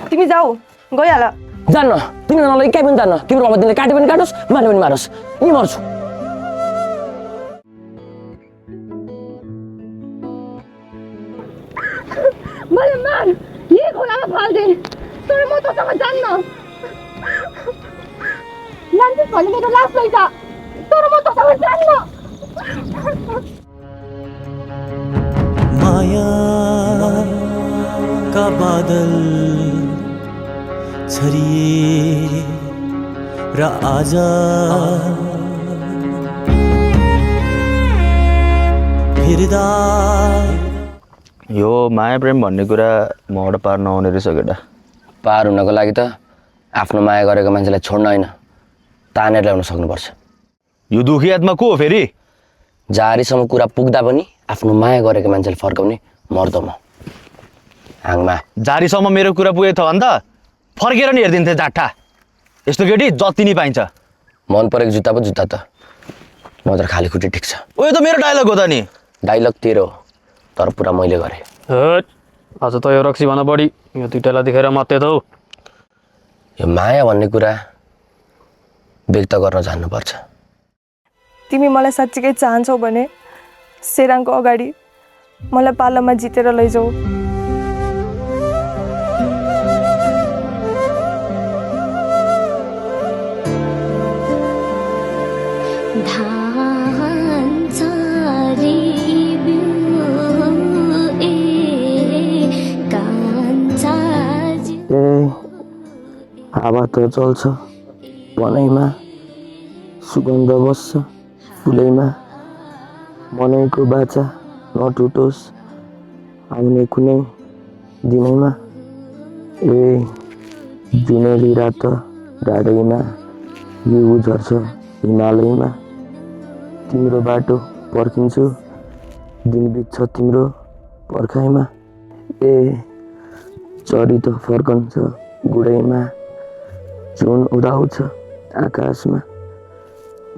तिमी जाऊ गइहाल जान्न तिमीलाई केही पनि जान्न तिम्रो अब तिमीले काटे पनि काटोस् मारे पनि मारोस् नि मर्छु मैले मार यही खोलामा फाल्दे तर म तसँग जान्न लान्छु भने मेरो लास लैजा तर म तसँग जान्न माया का बादल छरिए र आजा फिर्दा यो माया प्रेम भन्ने कुरा मबाट पार नहुने रहेछ केटा पार हुनको लागि त आफ्नो माया गरेको मान्छेलाई छोड्न होइन तानेर ल्याउन सक्नुपर्छ यो दुखी आत्मा को हो फेरि जारीसम्म कुरा पुग्दा पनि आफ्नो माया गरेको मान्छेले फर्काउने मर्द म हाङमा जारीसम्म मेरो कुरा पुगेको थियो भने त फर्केर नि हेरिदिन्थे जाठा यस्तो केटी जति नि पाइन्छ मन परेको जुत्ता पो जुत्ता त म त खाली खुट्टी ठिक छ ओ यो त मेरो डायलग हो त नि डाइलग तेरो तर पुरा मैले गरेँ आज त यो रक्सी भन बढी यो दुइटालाई देखेर मात्रै त हौ यो माया भन्ने कुरा व्यक्त गर्न जान्नुपर्छ तिमी मलाई साँच्चीकै चाहन्छौ भने सेराङको अगाडि मलाई पालामा जितेर लैजाऊ हावा त चल्छ बनैमा सुगन्ध बस्छ फुलैमा मनैको बाचा नटुटोस् आउने कुनै दिनैमा ए जुनेली रात डाँडैमा हिउँ झर्छ हिमालयमा तिम्रो बाटो पर्खिन्छु दिन बित्छ तिम्रो पर्खाइमा ए चरी त फर्कन्छ गुडैमा जुन उदाउँछ आकाशमा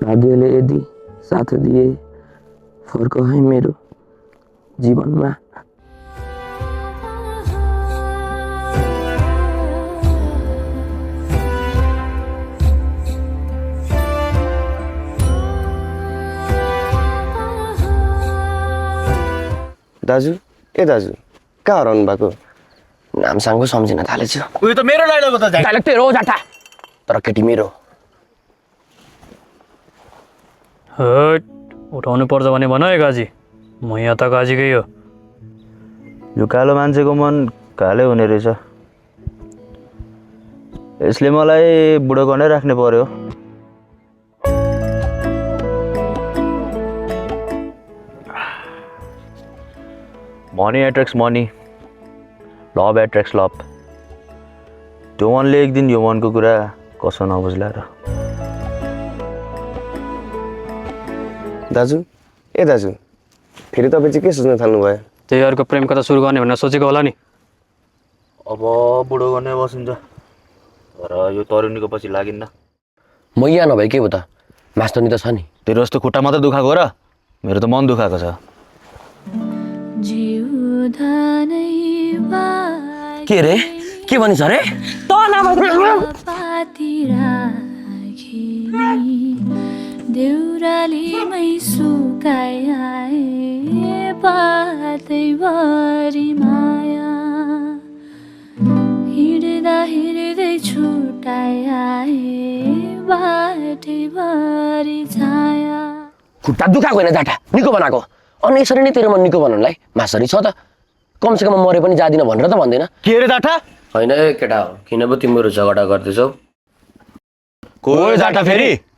भाग्यले यदि साथ दिए फर्क है मेरो जीवनमा दाजु ए दाजु कहाँ हराउनु भएको नामसाङको सम्झिन थालेछु उयो त मेरो डायलग हो त डाइलग तेरो हो जाटा तर केटी मेरो उठाउनु पर्छ भने भन है गाजी म यहाँ त गाजीकै हो यो कालो मान्छेको मन कालै हुने रहेछ यसले मलाई बुढो गर्नै राख्ने पर्यो money attracts money love attracts love त्यो मनले एक दिन यो मनको कुरा कसो नबुझ्ला र दाजु ए दाजु फेरि तपाईँ चाहिँ के सोच्न थाल्नुभयो त्यही अर्को प्रेम कथा सुरु गर्ने भनेर सोचेको होला नि अब बुढो गर्ने बसिन्छ तर यो तरुणीको पछि लागिन्न म यहाँ नभए के हो त मास्टरनी त छ नि तेरो जस्तो खुट्टा मात्रै दुखाएको हो र मेरो त मन दुखाएको छ के रे के भनिस् अरे देउरालीमै सुकाए पातैभरि माया हिँड्दा हिँड्दै छुटाए बाटैभरि छाया खुट्टा दुखाएको होइन जाटा निको बनाएको अनि यसरी नै तेरो मन निको बनाउनलाई मासरी छ त कमसेकम मरे पनि जादिन भनेर त भन्दैन के रे जाठा होइन ए केटा हो किन पो तिम्रो झगडा गर्दैछौ को जाठा फेरि